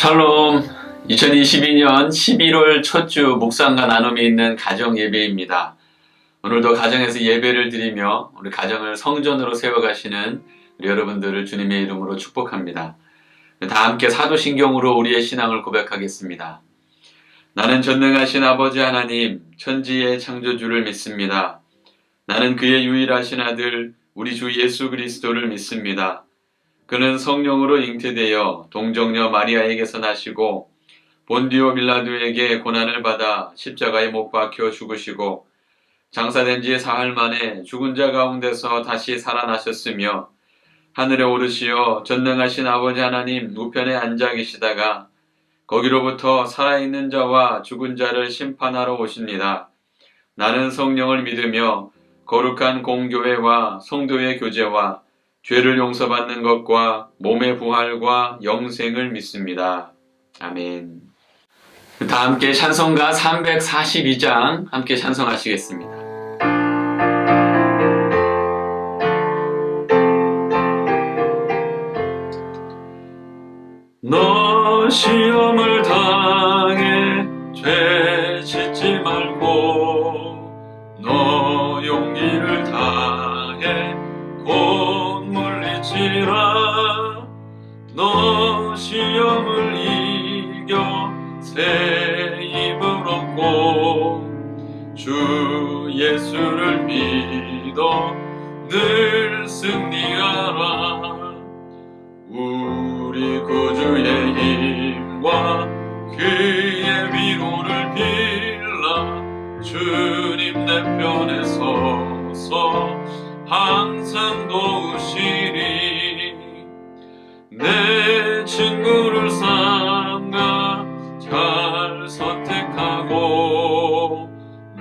샬롬. 2022년 11월 첫 주 묵상과 나눔이 있는 가정 예배입니다. 오늘도 가정에서 예배를 드리며 우리 가정을 성전으로 세워가시는 우리 여러분들을 주님의 이름으로 축복합니다. 다 함께 사도신경으로 우리의 신앙을 고백하겠습니다. 나는 전능하신 아버지 하나님, 천지의 창조주를 믿습니다. 나는 그의 유일하신 아들 우리 주 예수 그리스도를 믿습니다. 그는 성령으로 잉태되어 동정녀 마리아에게서 나시고 본디오 빌라도에게 고난을 받아 십자가에 못 박혀 죽으시고 장사된 지 사흘 만에 죽은 자 가운데서 다시 살아나셨으며 하늘에 오르시어 전능하신 아버지 하나님 우편에 앉아 계시다가 거기로부터 살아있는 자와 죽은 자를 심판하러 오십니다. 나는 성령을 믿으며 거룩한 공교회와 성도의 교제와 죄를 용서받는 것과 몸의 부활과 영생을 믿습니다. 아멘. 다 함께 찬송가 342장 함께 찬송하시겠습니다. 너 시험을 당해 죄 짓지 말고 너 용기를 다해 곧 물리치라. 너 시험을 이겨 새 힘을 얻고 주 예수를 믿어 늘 승리하라. 우리 구주의 힘과 그의 위로를 빌라. 주님 내 편에 서서 항상 도우시리. 내 친구를 삼가 잘 선택하고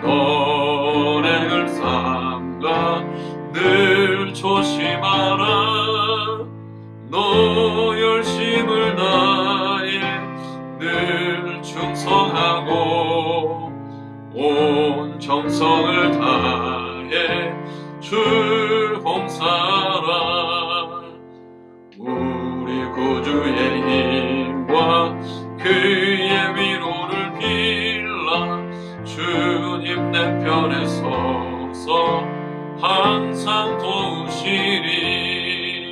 너를 삼가 늘 조심하라. 너 열심을 다해 늘 충성하고 온 정성을 다해 주 봉사하라. 우리 구주의 힘과 그의 위로를 빌라. 주님 내 편에 서서 항상 도우시리.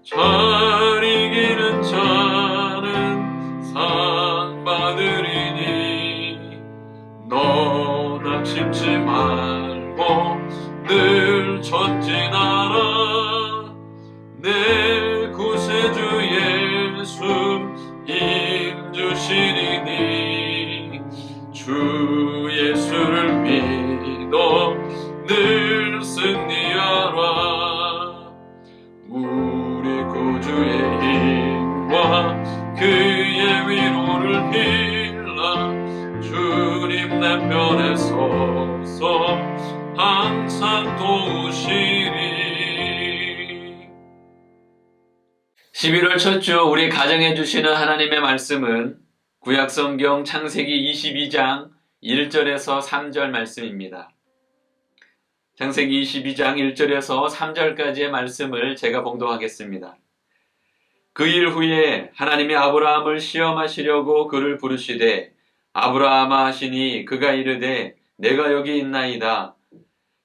잘 이기는 자는 상 받으리니 너 낙심치 말고 늘 전진하라. 내 구세주 예수 힘주시리니 주 예수를 믿어 늘 승리하라. 우리 구주의 힘과 그의 위로를 빌라. 주님 내 편에 서서 항상 도우시리. 11월 첫 주 우리 가정에 주시는 하나님의 말씀은 구약성경 창세기 22장 1절에서 3절 말씀입니다. 창세기 22장 1절에서 3절까지의 말씀을 제가 봉독하겠습니다. 그 일 후에 하나님이 아브라함을 시험하시려고 그를 부르시되 아브라함아 하시니 그가 이르되 내가 여기 있나이다.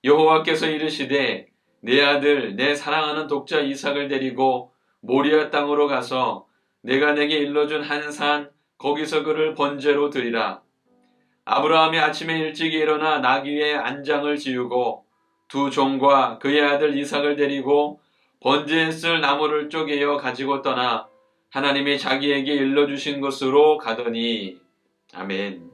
여호와께서 이르시되 내 아들 내 사랑하는 독자 이삭을 데리고 모리아 땅으로 가서 내가 내게 일러준 한 산 거기서 그를 번제로 드리라. 아브라함이 아침에 일찍 일어나 나귀의 안장을 지우고 두 종과 그의 아들 이삭을 데리고 번제에 쓸 나무를 쪼개어 가지고 떠나 하나님이 자기에게 일러주신 곳으로 가더니. 아멘.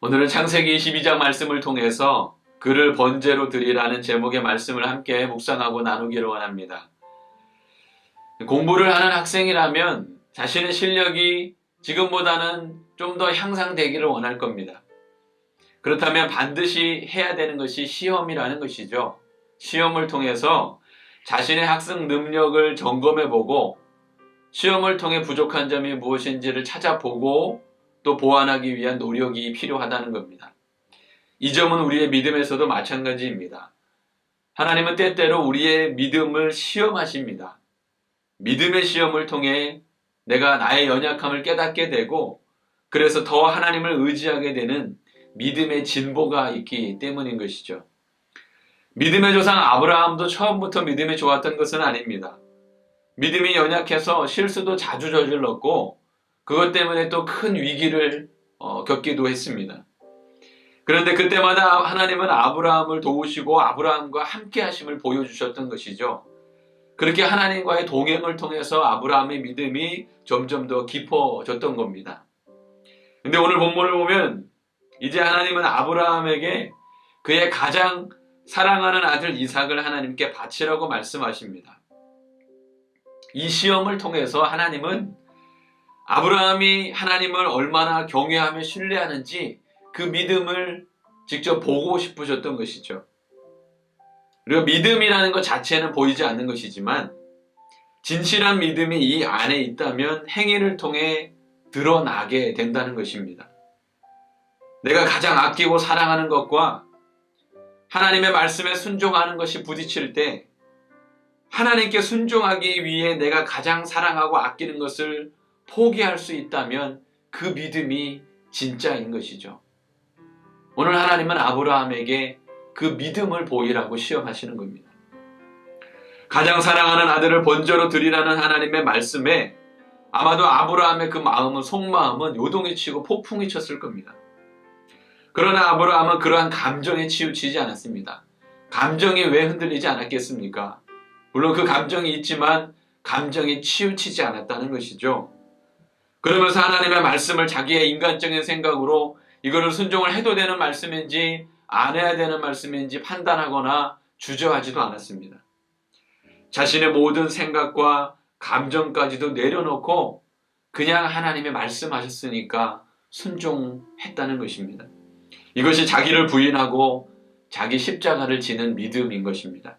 오늘은 창세기 22장 말씀을 통해서 그를 번제로 드리라는 제목의 말씀을 함께 묵상하고 나누기를 원합니다. 공부를 하는 학생이라면 자신의 실력이 지금보다는 좀 더 향상되기를 원할 겁니다. 그렇다면 반드시 해야 되는 것이 시험이라는 것이죠. 시험을 통해서 자신의 학습 능력을 점검해보고 시험을 통해 부족한 점이 무엇인지를 찾아보고 또 보완하기 위한 노력이 필요하다는 겁니다. 이 점은 우리의 믿음에서도 마찬가지입니다. 하나님은 때때로 우리의 믿음을 시험하십니다. 믿음의 시험을 통해 내가 나의 연약함을 깨닫게 되고 그래서 더 하나님을 의지하게 되는 믿음의 진보가 있기 때문인 것이죠. 믿음의 조상 아브라함도 처음부터 믿음이 좋았던 것은 아닙니다. 믿음이 연약해서 실수도 자주 저질렀고 그것 때문에 또 큰 위기를 겪기도 했습니다. 그런데 그때마다 하나님은 아브라함을 도우시고 아브라함과 함께 하심을 보여주셨던 것이죠. 그렇게 하나님과의 동행을 통해서 아브라함의 믿음이 점점 더 깊어졌던 겁니다. 근데 오늘 본문을 보면 이제 하나님은 아브라함에게 그의 가장 사랑하는 아들 이삭을 하나님께 바치라고 말씀하십니다. 이 시험을 통해서 하나님은 아브라함이 하나님을 얼마나 경외하며 신뢰하는지 그 믿음을 직접 보고 싶으셨던 것이죠. 그리고 믿음이라는 것 자체는 보이지 않는 것이지만 진실한 믿음이 이 안에 있다면 행위를 통해 드러나게 된다는 것입니다. 내가 가장 아끼고 사랑하는 것과 하나님의 말씀에 순종하는 것이 부딪힐 때 하나님께 순종하기 위해 내가 가장 사랑하고 아끼는 것을 포기할 수 있다면 그 믿음이 진짜인 것이죠. 오늘 하나님은 아브라함에게 그 믿음을 보이라고 시험하시는 겁니다. 가장 사랑하는 아들을 번제로 드리라는 하나님의 말씀에 아마도 아브라함의 그 마음은 속마음은 요동이 치고 폭풍이 쳤을 겁니다. 그러나 아브라함은 그러한 감정에 치우치지 않았습니다. 감정이 왜 흔들리지 않았겠습니까? 물론 그 감정이 있지만 감정이 치우치지 않았다는 것이죠. 그러면서 하나님의 말씀을 자기의 인간적인 생각으로 이거를 순종을 해도 되는 말씀인지 안 해야 되는 말씀인지 판단하거나 주저하지도 않았습니다. 자신의 모든 생각과 감정까지도 내려놓고 그냥 하나님의 말씀하셨으니까 순종했다는 것입니다. 이것이 자기를 부인하고 자기 십자가를 지는 믿음인 것입니다.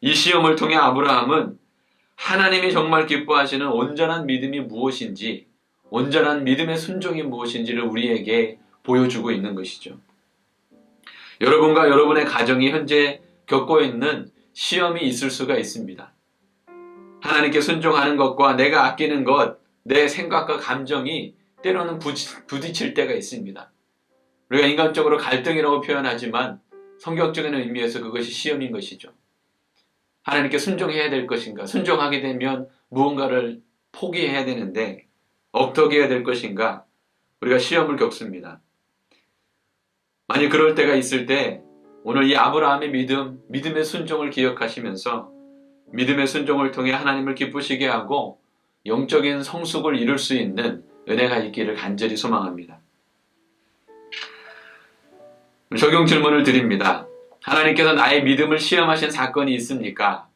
이 시험을 통해 아브라함은 하나님이 정말 기뻐하시는 온전한 믿음이 무엇인지, 온전한 믿음의 순종이 무엇인지를 우리에게 보여주고 있는 것이죠. 여러분과 여러분의 가정이 현재 겪고 있는 시험이 있을 수가 있습니다. 하나님께 순종하는 것과 내가 아끼는 것, 내 생각과 감정이 때로는 부딪힐 때가 있습니다. 우리가 인간적으로 갈등이라고 표현하지만 성경적인 의미에서 그것이 시험인 것이죠. 하나님께 순종해야 될 것인가? 순종하게 되면 무언가를 포기해야 되는데 어떻게 해야 될 것인가? 우리가 시험을 겪습니다. 만약 그럴 때가 있을 때 오늘 이 아브라함의 믿음의 순종을 기억하시면서 믿음의 순종을 통해 하나님을 기쁘시게 하고 영적인 성숙을 이룰 수 있는 은혜가 있기를 간절히 소망합니다. 적용 질문을 드립니다. 하나님께서 나의 믿음을 시험하신 사건이 있습니까?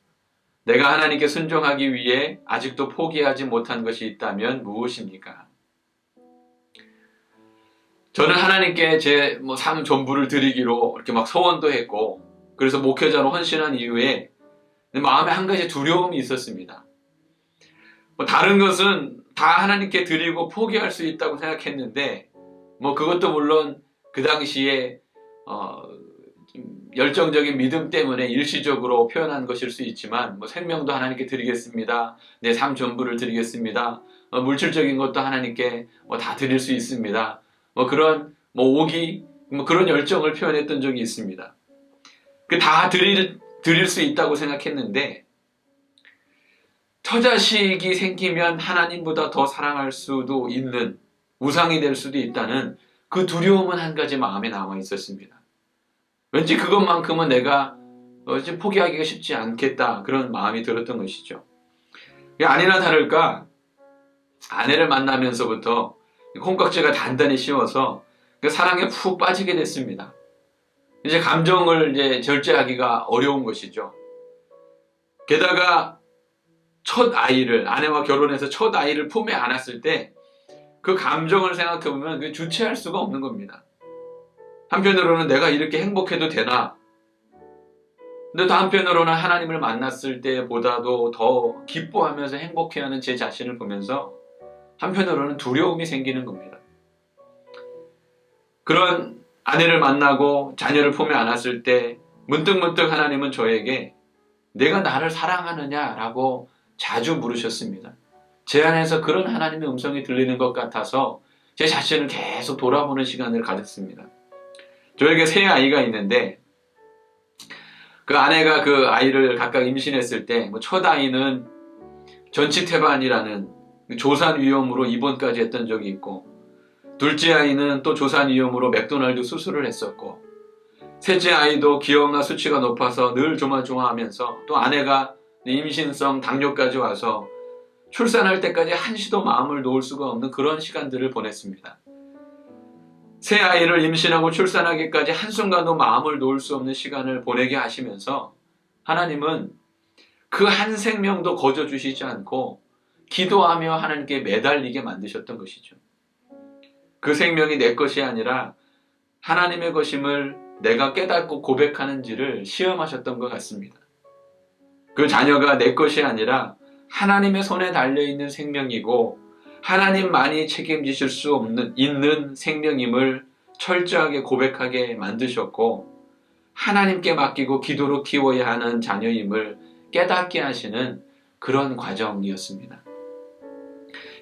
내가 하나님께 순종하기 위해 아직도 포기하지 못한 것이 있다면 무엇입니까? 저는 하나님께 제 삶 전부를 드리기로 이렇게 막 소원도 했고, 그래서 목회자로 헌신한 이후에 마음에 한 가지 두려움이 있었습니다. 다른 것은 다 하나님께 드리고 포기할 수 있다고 생각했는데, 그것도 물론 그 당시에 열정적인 믿음 때문에 일시적으로 표현한 것일 수 있지만, 생명도 하나님께 드리겠습니다. 내 삶 전부를 드리겠습니다. 물질적인 것도 하나님께 다 드릴 수 있습니다. 그런 오기, 그런 열정을 표현했던 적이 있습니다. 다 드릴 수 있다고 생각했는데, 처자식이 생기면 하나님보다 더 사랑할 수도 있는, 우상이 될 수도 있다는 그 두려움은 한 가지 마음에 남아 있었습니다. 왠지 그것만큼은 내가 포기하기가 쉽지 않겠다, 그런 마음이 들었던 것이죠. 아니나 다를까 아내를 만나면서부터 콩깍지가 단단히 씌워서 사랑에 푹 빠지게 됐습니다. 이제 감정을 절제하기가 어려운 것이죠. 게다가 첫 아이를, 아내와 결혼해서 첫 아이를 품에 안았을 때 그 감정을 생각해보면 주체할 수가 없는 겁니다. 한편으로는 내가 이렇게 행복해도 되나? 근데 또 한편으로는 하나님을 만났을 때보다도 더 기뻐하면서 행복해하는 제 자신을 보면서 한편으로는 두려움이 생기는 겁니다. 그런 아내를 만나고 자녀를 품에 안았을 때 문득문득 하나님은 저에게 내가 나를 사랑하느냐라고 자주 물으셨습니다. 제 안에서 그런 하나님의 음성이 들리는 것 같아서 제 자신을 계속 돌아보는 시간을 가졌습니다. 저에게 세 아이가 있는데 그 아내가 그 아이를 각각 임신했을 때 첫 아이는 전치태반이라는 조산 위염으로 입원까지 했던 적이 있고, 둘째 아이는 또 조산 위염으로 맥도날드 수술을 했었고, 셋째 아이도 기형아 수치가 높아서 늘 조마조마하면서 또 아내가 임신성 당뇨까지 와서 출산할 때까지 한시도 마음을 놓을 수가 없는 그런 시간들을 보냈습니다. 새 아이를 임신하고 출산하기까지 한순간도 마음을 놓을 수 없는 시간을 보내게 하시면서 하나님은 그 한 생명도 거저주시지 않고 기도하며 하나님께 매달리게 만드셨던 것이죠. 그 생명이 내 것이 아니라 하나님의 것임을 내가 깨닫고 고백하는지를 시험하셨던 것 같습니다. 그 자녀가 내 것이 아니라 하나님의 손에 달려있는 생명이고 하나님만이 책임지실 수 있는 생명임을 철저하게 고백하게 만드셨고, 하나님께 맡기고 기도로 키워야 하는 자녀임을 깨닫게 하시는 그런 과정이었습니다.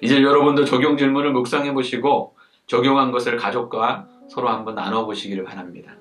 이제 여러분도 적용 질문을 묵상해 보시고 적용한 것을 가족과 서로 한번 나눠보시기를 바랍니다.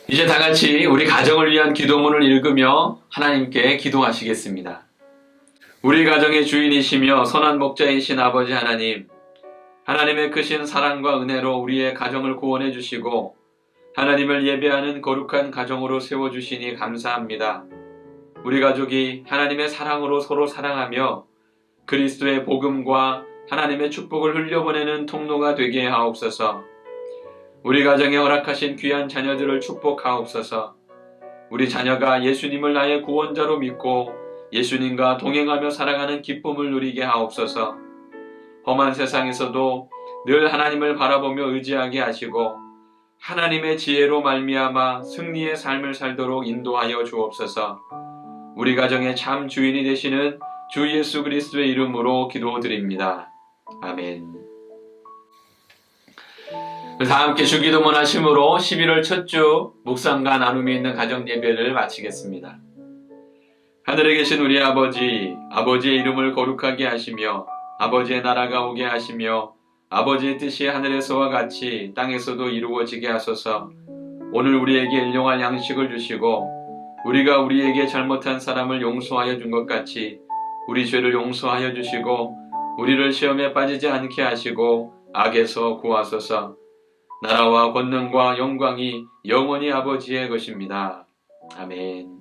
이제 다 같이 우리 가정을 위한 기도문을 읽으며 하나님께 기도하시겠습니다. 우리 가정의 주인이시며 선한 목자이신 아버지 하나님, 하나님의 크신 사랑과 은혜로 우리의 가정을 구원해 주시고 하나님을 예배하는 거룩한 가정으로 세워주시니 감사합니다. 우리 가족이 하나님의 사랑으로 서로 사랑하며 그리스도의 복음과 하나님의 축복을 흘려보내는 통로가 되게 하옵소서. 우리 가정에 허락하신 귀한 자녀들을 축복하옵소서. 우리 자녀가 예수님을 나의 구원자로 믿고 예수님과 동행하며 살아가는 기쁨을 누리게 하옵소서. 험한 세상에서도 늘 하나님을 바라보며 의지하게 하시고 하나님의 지혜로 말미암아 승리의 삶을 살도록 인도하여 주옵소서. 우리 가정의 참 주인이 되시는 주 예수 그리스도의 이름으로 기도드립니다. 아멘. 다 함께 주기도문 하심으로 11월 첫 주 묵상과 나눔이 있는 가정 예배를 마치겠습니다. 하늘에 계신 우리 아버지, 아버지의 이름을 거룩하게 하시며 아버지의 나라가 오게 하시며 아버지의 뜻이 하늘에서와 같이 땅에서도 이루어지게 하소서. 오늘 우리에게 일용할 양식을 주시고 우리가 우리에게 잘못한 사람을 용서하여 준 것 같이 우리 죄를 용서하여 주시고 우리를 시험에 빠지지 않게 하시고 악에서 구하소서. 나라와 권능과 영광이 영원히 아버지의 것입니다. 아멘.